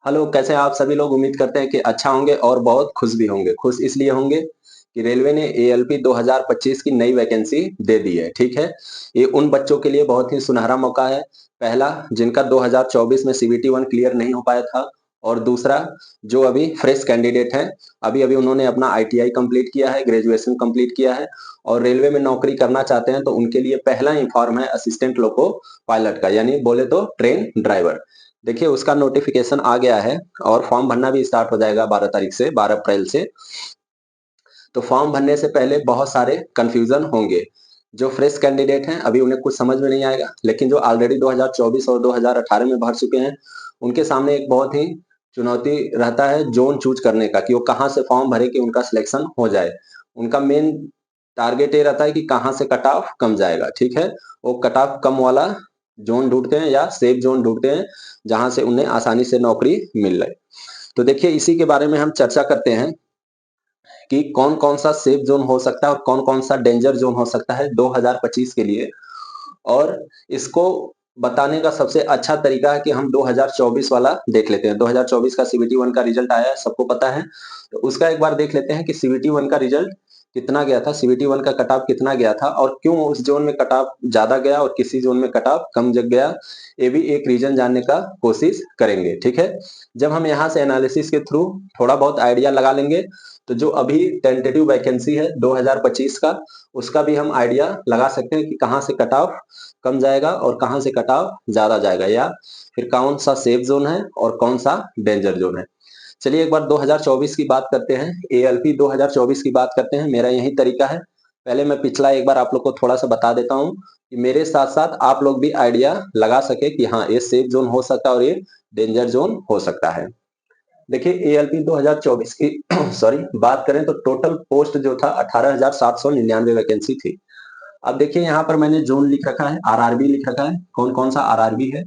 Hello, कैसे हैं आप सभी लोग? उम्मीद करते हैं कि अच्छा होंगे और बहुत खुश भी होंगे। खुश इसलिए होंगे कि रेलवे ने एएलपी 2025 की नई वैकेंसी दे दी है, ठीक है? ये उन बच्चों के लिए बहुत ही सुनहरा मौका है। पहला, जिनका 2024 में सीबीटी 1 क्लियर नहीं हो पाया था, और दूसरा, जो अभी फ्रेश कैंडिडेट हैं, अभी-अभी उन्होंने अपना आईटीआई कंप्लीट किया है, ग्रेजुएशन कंप्लीट किया है और रेलवे में नौकरी करना चाहते हैं, तो उनके लिए पहला ही फॉर्म है असिस्टेंट लोको पायलट का, यानी बोले तो ट्रेन ड्राइवर। देखिए उसका नोटिफिकेशन आ गया है और फॉर्म भरना भी स्टार्ट हो जाएगा 12 तारीख से, 12 अप्रैल से। तो फॉर्म भरने से पहले बहुत सारे कंफ्यूजन होंगे। जो फ्रेश कैंडिडेट हैं अभी उन्हें कुछ समझ में नहीं आएगा, लेकिन जो ऑलरेडी 2024 और 2018 में भर चुके हैं उनके सामने एक बहुत ही चुनौती रहता है जोन चूज करने का, कि वो कहाँ से फॉर्म भरे कि उनका सिलेक्शन हो जाए। उनका मेन टारगेट ये रहता है कि कहाँ से कट ऑफ कम जाएगा, ठीक है? वो कट ऑफ कम वाला जोन ढूंढते हैं या सेफ जोन ढूंढते हैं, जहां से उन्हें आसानी से नौकरी मिल रही। तो देखिए इसी के बारे में हम चर्चा करते हैं कि कौन कौन सा सेफ जोन हो सकता है और कौन कौन सा डेंजर जोन हो सकता है 2025 के लिए। और इसको बताने का सबसे अच्छा तरीका है कि हम 2024 वाला देख लेते हैं। 2024 का सीबीटी 1 का रिजल्ट आया है, सबको पता है। तो उसका एक बार देख लेते हैं कि सीबीटी 1 का रिजल्ट कितना गया था, सीबीटी 1 का कट ऑफ कितना गया था और क्यों उस जोन में कट ऑफ ज्यादा गया और किसी जोन में कट ऑफ कम जग गया। ये भी एक रीजन जानने का कोशिश करेंगे, ठीक है? जब हम यहाँ से एनालिसिस के थ्रू थोड़ा बहुत आइडिया लगा लेंगे, तो जो अभी टेंटेटिव वैकेंसी है 2025 का, उसका भी हम आइडिया लगा सकते हैं कि कहाँ से कट ऑफ कम जाएगा और कहाँ से कट ऑफ ज्यादा जाएगा, या फिर कौन सा सेफ जोन है और कौन सा डेंजर जोन है। चलिए एक बार 2024 की बात करते हैं, एएलपी 2024 की बात करते हैं। मेरा यही तरीका है, पहले मैं पिछला एक बार आप लोग को थोड़ा सा बता देता हूँ कि मेरे साथ साथ आप लोग भी आइडिया लगा सके कि हाँ ये सेफ जोन हो सकता है और ये डेंजर जोन हो सकता है। देखिए एएलपी 2024 की सॉरी बात करें तो टोटल पोस्ट जो था 18,799 वैकेंसी थी। अब देखिए यहाँ पर मैंने जोन लिख रखा है, आरआरबी लिख रखा है, कौन कौन सा आरआरबी है।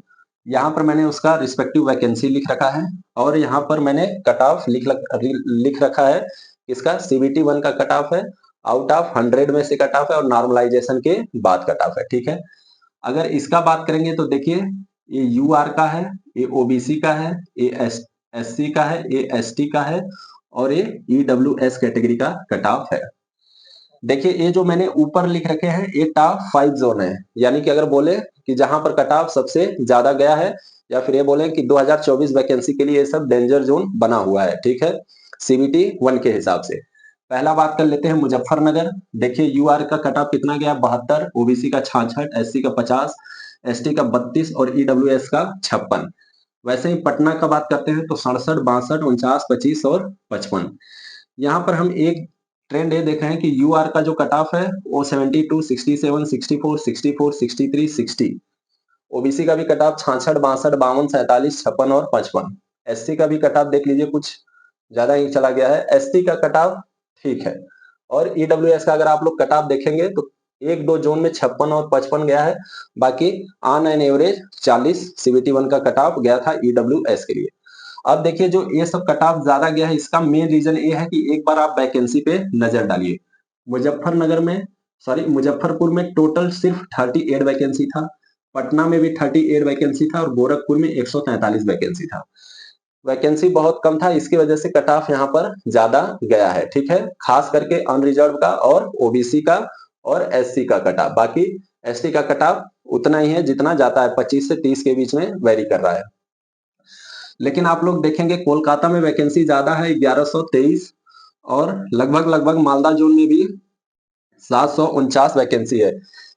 यहाँ पर मैंने उसका रिस्पेक्टिव वैकेंसी लिख रखा है और यहाँ पर मैंने कट ऑफ लिख रखा है। इसका सीबीटी 1 का कट ऑफ है, आउट ऑफ 100 में से कट ऑफ है और नॉर्मलाइजेशन के बाद कट ऑफ है, ठीक है? अगर इसका बात करेंगे तो देखिए ये यूआर का है, ये ओबीसी का है, ये एससी का है, ये एसटी का है और ये ईडब्ल्यूएस कैटेगरी का कट ऑफ है। देखिए ये जो मैंने ऊपर लिख रखे हैं ये टॉप 5 जोन है, यानी कि अगर बोले कि जहां पर कट ऑफ सबसे ज्यादा गया है, या फिर ये बोले कि 2024 वैकेंसी के लिए ये सब डेंजर जोन बना हुआ है, ठीक है? सीबीटी 1 के हिसाब से पहला बात कर लेते हैं मुजफ्फरनगर। देखिए यूआर का कट ऑफ कितना गया, 72, ओबीसी का 66, एससी का 50, एसटी का 32 और ईडब्ल्यूएस का 56। वैसे ही पटना का बात करते हैं तो 67, 62, 49, 25 और 55। यहाँ पर हम एक ट्रेंड ये देख रहे हैं कि यूआर का जो कट ऑफ है वो 72, 67, 64, 64, 63, 60। ओबीसी का भी कट ऑफ 66, 62, 52, 47, 56 और 55। एससी का भी कट ऑफ देख लीजिए कुछ ज्यादा ही चला गया है। एसटी का कट ऑफ ठीक है, और ईडब्ल्यूएस का अगर आप लोग कट ऑफ देखेंगे तो एक दो जोन में 56 और 55 गया है, बाकी ऑन एन एवरेज 40 सीबीटी 1 का कट ऑफ गया था ईडब्ल्यूएस के लिए। अब देखिए जो ये सब कट ऑफ ज्यादा गया है इसका मेन रीजन ये है कि एक बार आप वैकेंसी पे नजर डालिए। मुजफ्फरनगर में सॉरी मुजफ्फरपुर में टोटल सिर्फ 38 वैकेंसी था, पटना में भी 38 वैकेंसी था और गोरखपुर में 143 वैकेंसी था। वैकेंसी बहुत कम था, इसकी वजह से कट ऑफ यहाँ पर ज्यादा गया है, ठीक है? खास करके अनरिजर्व का और ओबीसी का और एससी का कट ऑफ। बाकी एसटी का कट ऑफ उतना ही है जितना जाता है, 25 से 30 के बीच में वेरी कर रहा है। लेकिन आप लोग देखेंगे कोलकाता में वैकेंसी ज्यादा है, 1123, और लगभग लगभग मालदा जोन में भी 749 वैकेंसी है।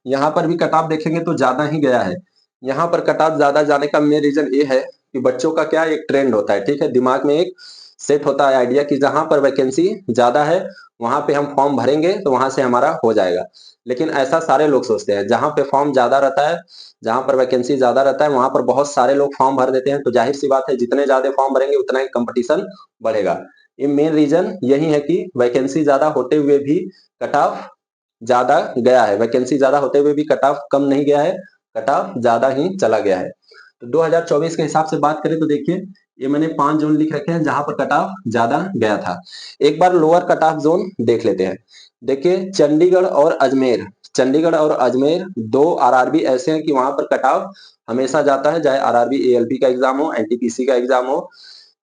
यहाँ पर भी कट ऑफ देखेंगे तो ज्यादा ही गया है। यहाँ पर कट ऑफ ज्यादा जाने का मेन रीजन ये है कि बच्चों का क्या एक ट्रेंड होता है, ठीक है? दिमाग में एक सेट होता है आइडिया कि जहां पर वैकेंसी ज्यादा है वहां पे हम फॉर्म भरेंगे तो वहां से हमारा हो जाएगा। लेकिन ऐसा सारे लोग सोचते हैं, जहां पे फॉर्म ज्यादा रहता है, जहां पर वैकेंसी ज्यादा रहता है वहां पर बहुत सारे लोग फॉर्म भर देते हैं, तो जाहिर सी बात है जितने ज्यादा फॉर्म भरेंगे उतना ही कंपटीशन बढ़ेगा। ये मेन रीजन यही है कि वैकेंसी ज्यादा होते हुए भी कट ऑफ ज्यादा गया है, वैकेंसी ज्यादा होते हुए भी कट ऑफ कम नहीं गया है, कट ऑफ ज्यादा ही चला गया है। तो 2024 के हिसाब से बात करें तो देखिए ये मैंने 5 जोन लिख रखे हैं जहां पर कट ऑफ ज्यादा गया था। एक बार लोअर कट ऑफ जोन देख लेते हैं। देखिए चंडीगढ़ और अजमेर, चंडीगढ़ और अजमेर दो आरआरबी ऐसे हैं कि वहां पर कट ऑफ हमेशा जाता है, चाहे आरआरबी एएलपी का एग्जाम हो, एनटीपीसी का एग्जाम हो,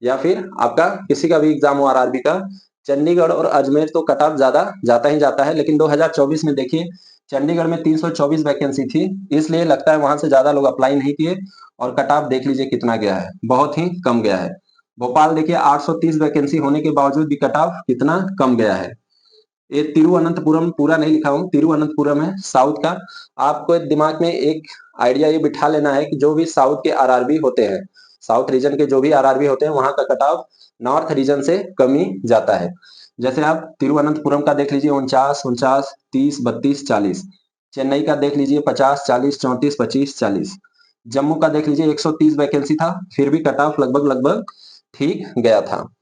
या फिर आपका किसी का भी एग्जाम हो आरआरबी का, चंडीगढ़ और अजमेर तो कट ऑफ ज्यादा जाता ही जाता है, लेकिन 2024 में देखिए चंडीगढ़ में 324 वैकेंसी थी, इसलिए लगता है वहां से ज्यादा लोग अप्लाई नहीं किए, और कट ऑफ देख लीजिए कितना गया है, बहुत ही कम गया है। भोपाल देखिए 830 वैकेंसी होने के बावजूद भी कट ऑफ कितना कम गया है। ये तिरुवनंतपुरम पूरा नहीं लिखा हूं, तिरुवनंतपुरम है साउथ का। आपको दिमाग में एक आइडिया ये बिठा लेना है कि जो भी साउथ के आरआरबी होते हैं, साउथ रीजन के जो भी आरआरबी होते हैं, वहां का कट ऑफ नॉर्थ रीजन से कम ही जाता है। जैसे आप तिरुवनंतपुरम का देख लीजिए 49, 30, 32, 40। चेन्नई का देख लीजिए 50, 40, 34, 25, 40। जम्मू का देख लीजिए 130 वैकेंसी था, फिर भी कट ऑफ लगभग लगभग ठीक गया था।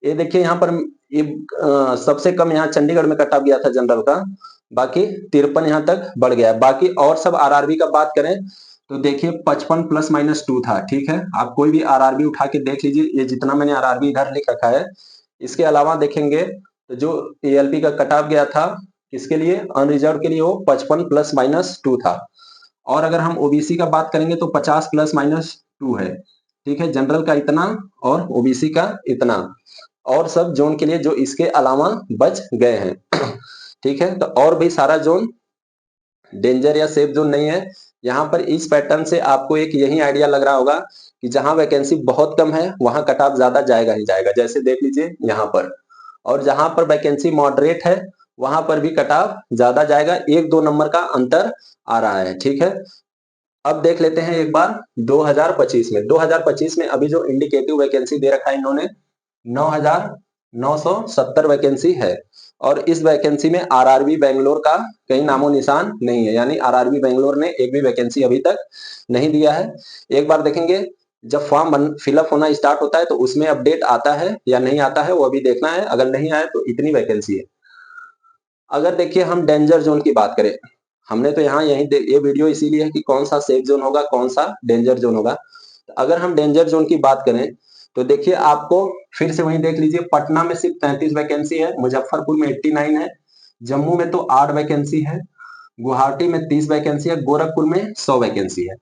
ये देखिए यहाँ पर ये सबसे कम यहाँ चंडीगढ़ में कट ऑफ गया था जनरल का, बाकी 53 यहाँ तक बढ़ गया है। बाकी और सब आरआरबी का बात करें तो देखिए 55 +- 2 था, ठीक है। आप कोई भी आरआरबी उठा के देख लीजिए, ये जितना मैंने आरआरबी इधर लिख रखा है, इसके अलावा देखेंगे तो जो एएलपी का कट ऑफ गया था किसके लिए, अनरिजर्व के लिए, वो 55 +- 2 था। और अगर हम ओबीसी का बात करेंगे तो 50 +- 2 है, ठीक है। जनरल का इतना और ओबीसी का इतना, और सब जोन के लिए जो इसके अलावा बच गए हैं ठीक है। तो और भी सारा जोन डेंजर या सेफ जोन नहीं है। यहाँ पर इस पैटर्न से आपको एक यही आइडिया लग रहा होगा कि जहां वैकेंसी बहुत कम है वहां कट ऑफ ज्यादा जाएगा ही जाएगा, जैसे देख लीजिए यहाँ पर। और जहां पर वैकेंसी मॉडरेट है वहां पर भी कट ऑफ ज्यादा जाएगा, 1-2 नंबर का अंतर आ रहा है, ठीक है। अब देख लेते हैं एक बार 2025 में। 2025 में अभी जो इंडिकेटिव वैकेंसी दे रखा है इन्होंने 9,970 वैकेंसी है, और इस वैकेंसी में आरआरबी बेंगलोर का कहीं नामो निशान नहीं है, यानी आरआरबी बेंगलोर ने एक भी वैकेंसी अभी तक नहीं दिया है। एक बार देखेंगे जब फॉर्म फिलअप होना स्टार्ट होता है तो उसमें अपडेट आता है या नहीं आता है, वो अभी देखना है। अगर नहीं आया तो इतनी वैकेंसी है। अगर देखिए हम डेंजर जोन की बात करें, हमने तो यहाँ ये वीडियो इसीलिए है कि कौन सा सेफ जोन होगा, कौन सा डेंजर जोन होगा। अगर हम डेंजर जोन की बात करें तो देखिए आपको फिर से वहीं देख लीजिए, पटना में सिर्फ 33 वैकेंसी है, मुजफ्फरपुर में 89 है, जम्मू में तो 8 वैकेंसी है, गुवाहाटी में 30 वैकेंसी है, गोरखपुर में 100 वैकेंसी है।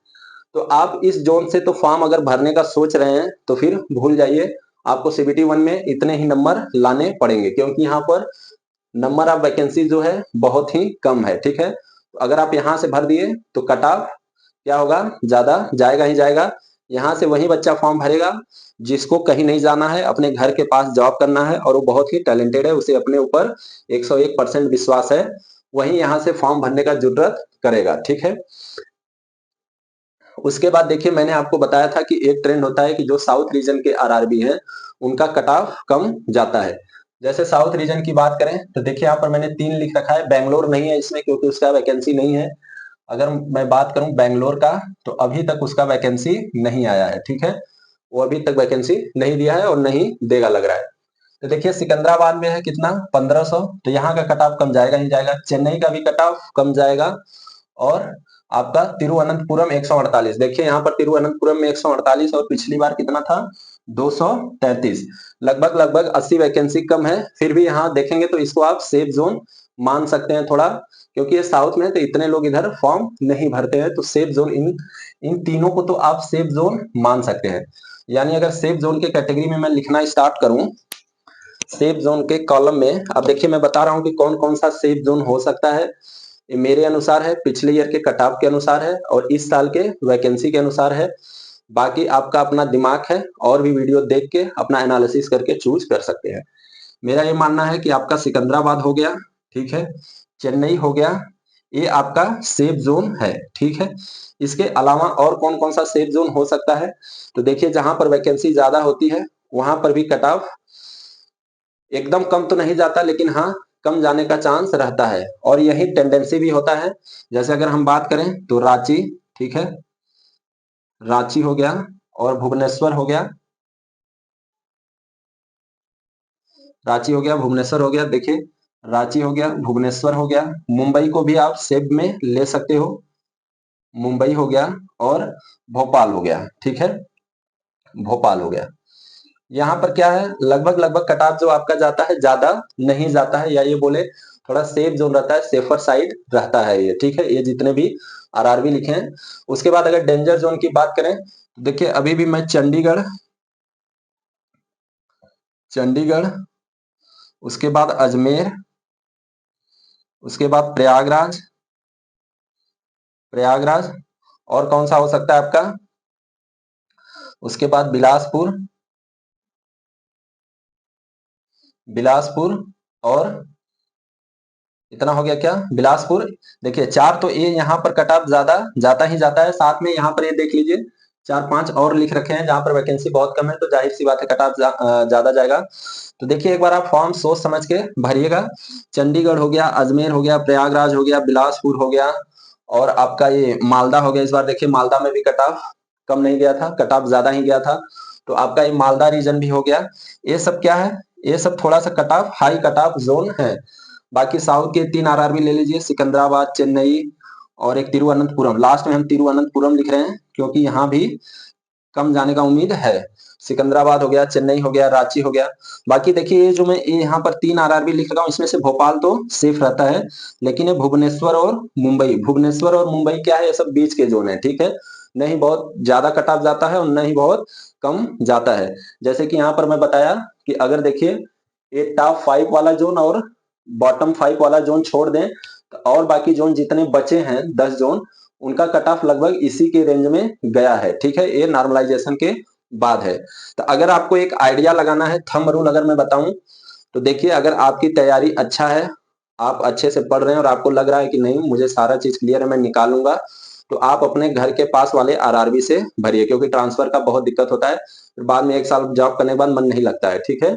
तो आप इस जोन से तो फॉर्म अगर भरने का सोच रहे हैं तो फिर भूल जाइए, आपको सीबीटी 1 में इतने ही नंबर लाने पड़ेंगे, क्योंकि यहाँ पर नंबर ऑफ वैकेंसी जो है बहुत ही कम है, ठीक है। तो अगर आप यहाँ से भर दिए तो कट ऑफ क्या होगा, ज्यादा जाएगा ही जाएगा। यहाँ से वही बच्चा फॉर्म भरेगा जिसको कहीं नहीं जाना है, अपने घर के पास जॉब करना है, और वो बहुत ही टैलेंटेड है, उसे अपने ऊपर 101% विश्वास है, वही यहाँ से फॉर्म भरने का जरूरत करेगा, ठीक है। उसके बाद देखिए मैंने आपको बताया था कि एक ट्रेंड होता है कि जो साउथ रीजन के आरआरबी है उनका कट ऑफ कम जाता है। जैसे साउथ रीजन की बात करें तो देखिए यहाँ पर मैंने 3 लिख रखा है, बेंगलोर नहीं है इसमें क्योंकि उसका वैकेंसी नहीं है। अगर मैं बात करूं बेंगलोर का तो अभी तक उसका वैकेंसी नहीं आया है, ठीक है। वो अभी तक वैकेंसी नहीं दिया है और नहीं देगा लग रहा है। तो देखिए सिकंदराबाद में है कितना, 1500, तो यहाँ का कट ऑफ कम जाएगा ही जाएगा। चेन्नई का भी कट ऑफ कम जाएगा। और आपका तिरुवनंतपुरम 148, देखिए यहाँ पर तिरुवनंतपुरम में 148 और पिछली बार कितना था, 233। लगभग लगभग 80 वैकेंसी कम है, फिर भी यहाँ देखेंगे तो इसको आप सेफ जोन मान सकते हैं थोड़ा, क्योंकि ये साउथ में है तो इतने लोग इधर फॉर्म नहीं भरते हैं, तो सेफ जोन इन इन तीनों को तो आप सेफ जोन मान सकते हैं। यानी अगर सेफ जोन के कैटेगरी में मैं लिखना स्टार्ट करूं, सेफ जोन के कॉलम में, अब देखिए मैं बता रहा हूं कि कौन कौन सा सेफ जोन हो सकता है। ये मेरे अनुसार है, पिछले ईयर के कट ऑफ के अनुसार है, और इस साल के वैकेंसी के अनुसार है। बाकी आपका अपना दिमाग है, और भी वीडियो देख के अपना एनालिसिस करके चूज कर सकते हैं। मेरा ये मानना है कि आपका सिकंदराबाद हो गया, ठीक है, चेन्नई हो गया, ये आपका सेफ जोन है, ठीक है। इसके अलावा और कौन कौन सा सेफ जोन हो सकता है, तो देखिए जहां पर वैकेंसी ज्यादा होती है वहां पर भी कट ऑफ एकदम कम तो नहीं जाता, लेकिन हाँ कम जाने का चांस रहता है, और यही टेंडेंसी भी होता है। जैसे अगर हम बात करें तो रांची, ठीक है, रांची हो गया और भुवनेश्वर हो गया, रांची हो गया, भुवनेश्वर हो गया, देखिए रांची हो गया, भुवनेश्वर हो गया, मुंबई को भी आप सेब में ले सकते हो, मुंबई हो गया, और भोपाल हो गया, ठीक है, भोपाल हो गया। यहाँ पर क्या है, लगभग लगभग कट ऑफ जो आपका जाता है ज्यादा नहीं जाता है, या ये बोले थोड़ा सेफ जोन रहता है, सेफर साइड रहता है ये, ठीक है। ये जितने भी आरआरबी लिखे हैं। उसके बाद अगर डेंजर जोन की बात करें तो देखिए अभी भी मैं चंडीगढ़ चंडीगढ़, उसके बाद अजमेर, उसके बाद प्रयागराज, प्रयागराज, और कौन सा हो सकता है आपका, उसके बाद बिलासपुर, बिलासपुर, और इतना हो गया क्या, बिलासपुर। देखिए 4 तो ये यहाँ पर कट ऑफ ज्यादा जाता ही जाता है, साथ में यहाँ पर ये देख लीजिए 4-5 और लिख रखे हैं जहां पर वैकेंसी बहुत कम है, तो जाहिर सी बात है कट ऑफ ज्यादा जाएगा। तो देखिए एक बार आप फॉर्म सोच समझ के भरिएगा। चंडीगढ़ हो गया, अजमेर हो गया, प्रयागराज हो गया, बिलासपुर हो गया, और आपका ये मालदा हो गया। इस बार देखिए मालदा में भी कट ऑफ कम नहीं गया था, कट ऑफ ज्यादा ही गया था, तो आपका ये मालदा रीजन भी हो गया। ये सब क्या है, ये सब थोड़ा सा cut off high cut off zone है। बाकी साउथ के 3 आरआरबी ले लीजिए, सिकंदराबाद, चेन्नई, और एक तिरुवनंतपुरम। लास्ट में हम तिरुवनंतपुरम लिख रहे हैं क्योंकि यहाँ भी कम जाने का उम्मीद है। सिकंदराबाद हो गया, चेन्नई हो गया, रांची हो गया। बाकी देखिए ये जो मैं यहाँ पर 3 आरआरबी लिख रहा हूँ, इसमें से भोपाल तो सेफ रहता है, लेकिन ये भुवनेश्वर और मुंबई, भुवनेश्वर और मुंबई क्या है, ये सब बीच के जोन है, ठीक है। नहीं बहुत ज्यादा कट ऑफ जाता है और नहीं बहुत कम जाता है। जैसे कि यहाँ पर मैं बताया कि अगर देखिए ये टॉप 5 वाला जोन और बॉटम 5 वाला जोन छोड़ दें, तो और बाकी जोन जितने बचे हैं 10 जोन, उनका कट ऑफ लगभग इसी के रेंज में गया है, ठीक है। ये नॉर्मलाइजेशन के बाद है। तो अगर आपको एक आइडिया लगाना है, थंब रूल अगर मैं बताऊं, तो देखिए अगर आपकी तैयारी अच्छा है, आप अच्छे से पढ़ रहे हैं और आपको लग रहा है कि नहीं मुझे सारा चीज क्लियर है, मैं निकालूंगा, तो आप अपने घर के पास वाले आरआरबी से भरिए, क्योंकि ट्रांसफर का बहुत दिक्कत होता है, फिर बाद में 1 साल जॉब करने के बाद मन नहीं लगता है, ठीक है।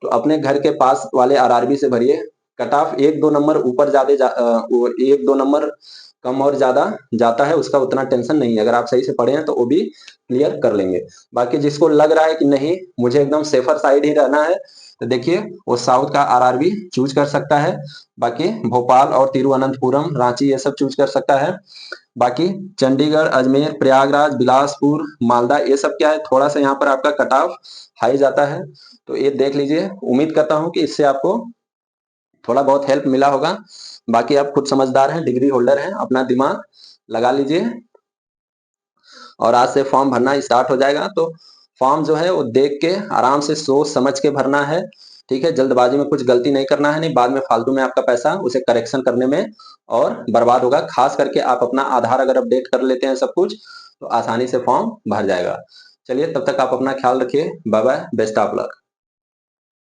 तो अपने घर के पास वाले आरआरबी से भरिए। कट ऑफ 1-2 नंबर ऊपर ज्यादा 1-2 नंबर कम और ज्यादा जाता है, उसका उतना टेंशन नहीं है, अगर आप सही से पढ़े हैं तो वो भी क्लियर कर लेंगे। बाकी जिसको लग रहा है कि नहीं मुझे एकदम सेफर साइड ही रहना है, तो देखिए वो साउथ का आरआरबी चूज कर सकता है। बाकी भोपाल और तिरुवनंतपुरम, रांची ये सब चूज कर सकता है। बाकी चंडीगढ़, अजमेर, प्रयागराज, बिलासपुर, मालदा ये सब क्या है, थोड़ा सा यहाँ पर आपका कट ऑफ हाई जाता है, तो ये देख लीजिए। उम्मीद करता हूँ कि इससे आपको थोड़ा बहुत हेल्प मिला होगा। बाकी आप खुद समझदार हैं, डिग्री होल्डर हैं, अपना दिमाग लगा लीजिए, और आज से फॉर्म भरना स्टार्ट हो जाएगा। तो फॉर्म जो है वो देख के आराम से सोच समझ के भरना है, ठीक है। जल्दबाजी में कुछ गलती नहीं करना है, नहीं बाद में फालतू में आपका पैसा उसे करेक्शन करने में और बर्बाद होगा। खास करके आप अपना आधार अगर अपडेट कर लेते हैं सब कुछ, तो आसानी से फॉर्म भर जाएगा। चलिए तब तक आप अपना ख्याल रखिए, bye bye, best of luck.